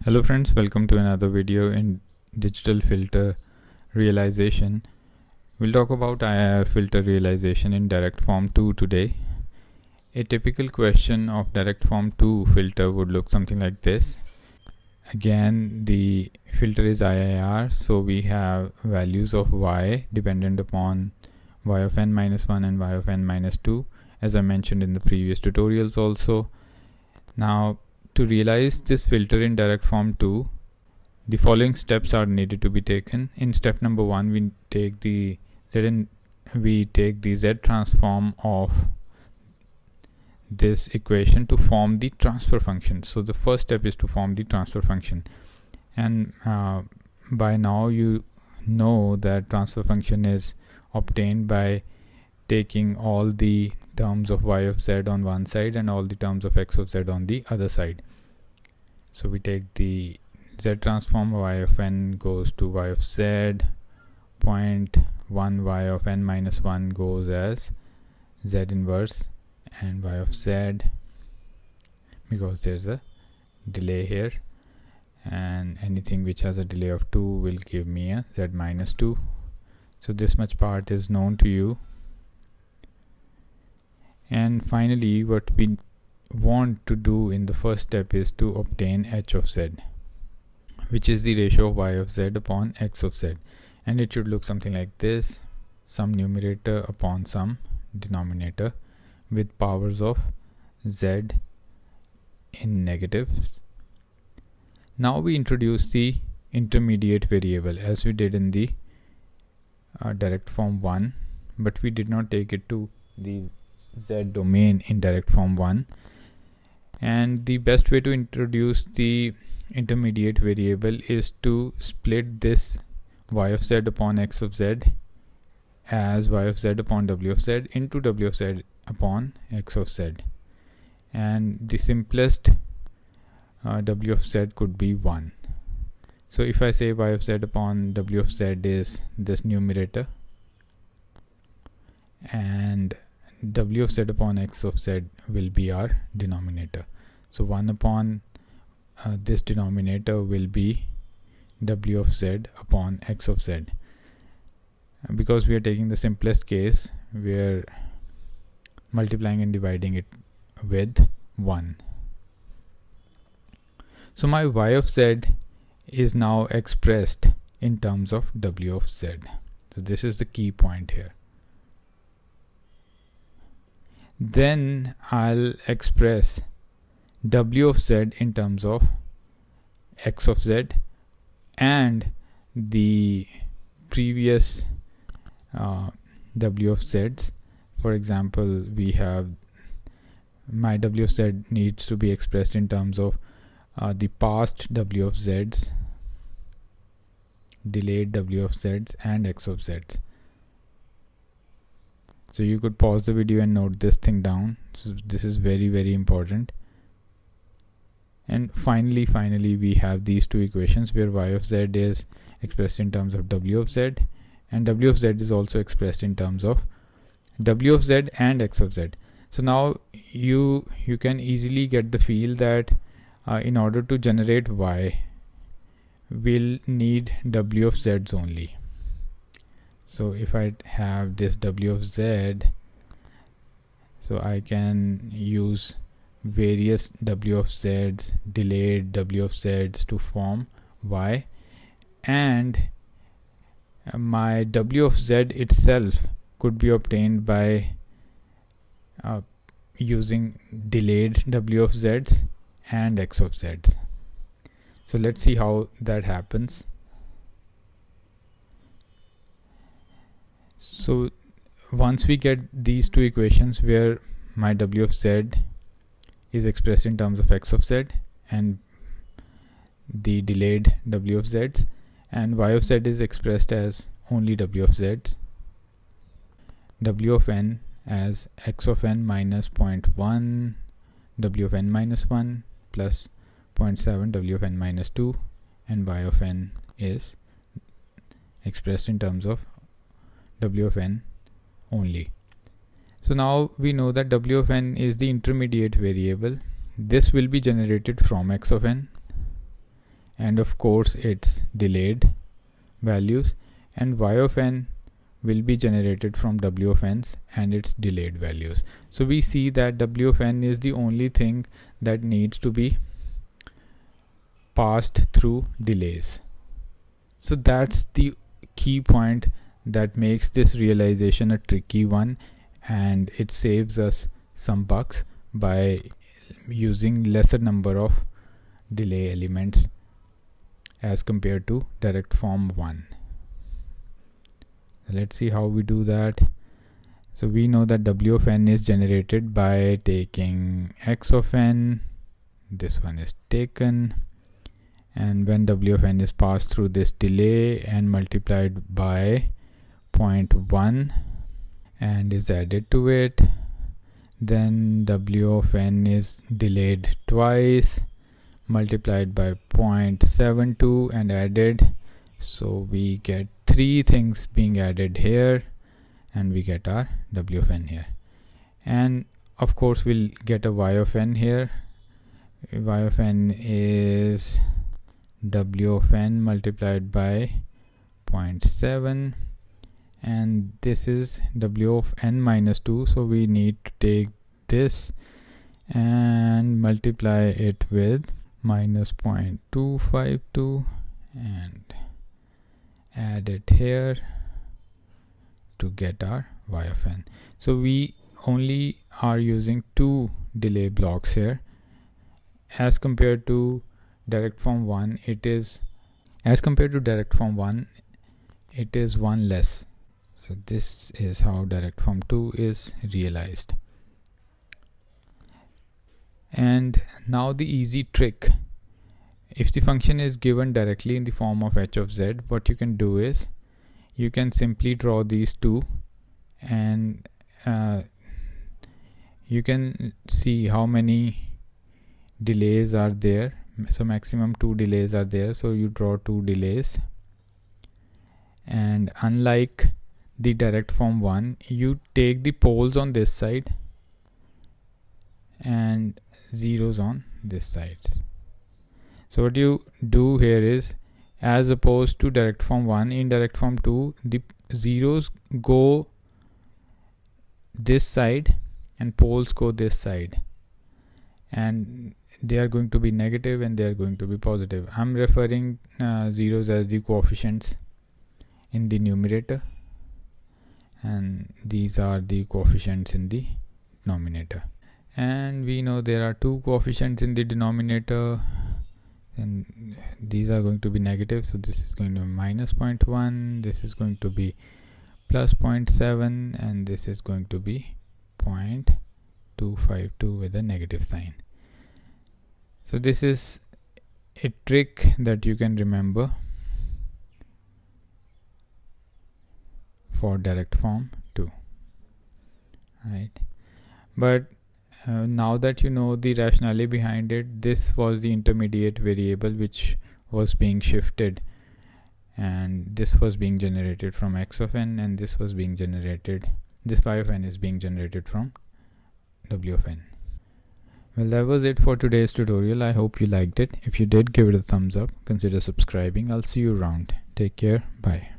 Hello friends, welcome to another video in digital filter realization. We'll talk about IIR filter realization in direct form 2 today. A typical question of direct form 2 filter would look something like this. Again, the filter is IIR, so we have values of y dependent upon y of n minus 1 and y of n minus 2, as I mentioned in the previous tutorials also. Now, to realize this filter in direct form 2, the following steps are needed to be taken. In step number 1, we take the Z transform of this equation to form the transfer function. So the first step is to form the transfer function, and by now you know that transfer function is obtained by taking all the terms of y of z on one side and all the terms of x of z on the other side. So we take the z transform, y of n goes to y of z, 0.1 y of n minus 1 goes as z inverse and y of z, because there's a delay here, and anything which has a delay of 2 will give me a z minus 2. So this much part is known to you. And finally, what we want to do in the first step is to obtain h of z, which is the ratio of y of z upon x of z, and it should look something like this: some numerator upon some denominator with powers of z in negatives. Now we introduce the intermediate variable as we did in the direct form 1, but we did not take it to the z domain in direct form 1. And the best way to introduce the intermediate variable is to split this y of z upon x of z as y of z upon w of z into w of z upon x of z, and the simplest w of z could be 1. So if I say y of z upon w of z is this numerator, and w of z upon x of z will be our denominator. So 1 upon this denominator will be w of z upon x of z. Because we are taking the simplest case, we are multiplying and dividing it with 1. So my y of z is now expressed in terms of w of z. So this is the key point here. Then I'll express w of z in terms of x of z and the previous w of z's. For example, we have my w of z needs to be expressed in terms of the past w of z's, delayed w of z's, and x of z's. So you could pause the video and note this thing down. So this is very, very important. And finally we have these two equations where y of z is expressed in terms of w of z, and w of z is also expressed in terms of w of z and x of z. So now you can easily get the feel that in order to generate y, we'll need w of z's only. So if I have this w of z, so I can use various w of z's, delayed w of z's to form y, and my w of z itself could be obtained by using delayed w of z's and x of z's. So let's see how that happens. So once we get these two equations where my w of z is expressed in terms of x of z and the delayed w of z's, and y of z is expressed as only w of z's, w of n as x of n minus 0.1 w of n minus 1 plus 0.7 w of n minus 2, and y of n is expressed in terms of w of n only. So now we know that w of n is the intermediate variable. This will be generated from x of n, and of course its delayed values, and y of n will be generated from w of n's and its delayed values. So we see that w of n is the only thing that needs to be passed through delays. So that's the key point that makes this realization a tricky one, and it saves us some bucks by using lesser number of delay elements as compared to direct form 1. Let's see how we do that. So we know that w of n is generated by taking x of n, this one is taken, and when w of n is passed through this delay and multiplied by 0.1 and is added to it, then w of n is delayed twice, multiplied by 0.72 and added, so we get 3 things being added here, and we get our w of n here, and of course we'll get a y of n here. Y of n is w of n multiplied by 0.7, and this is w of n minus 2, so we need to take this and multiply it with minus 0.252 and add it here to get our y of n. So we only are using 2 delay blocks here as compared to direct form 1. It is one less. So this is how direct form 2 is realized. And now the easy trick. If the function is given directly in the form of h of z, what you can do is you can simply draw these two, and you can see how many delays are there. So maximum 2 delays are there, so you draw 2 delays, and unlike the direct form 1, you take the poles on this side and zeros on this side. So what you do here is, as opposed to direct form 1, in direct form 2 the zeros go this side and poles go this side, and they are going to be negative and they are going to be positive. I'm referring zeros as the coefficients in the numerator, and these are the coefficients in the denominator. And we know there are 2 coefficients in the denominator, and these are going to be negative, so this is going to be minus 0.1, this is going to be plus 0.7, and this is going to be 0.252 with a negative sign. So this is a trick that you can remember for direct form 2, right? But now that you know the rationale behind it, this was the intermediate variable which was being shifted, and this was being generated from x of n, and this was being generated, this y of n is being generated from w of n. Well, that was it for today's tutorial. I hope you liked it. If you did, give it a thumbs up, consider subscribing. I'll see you around. Take care. Bye.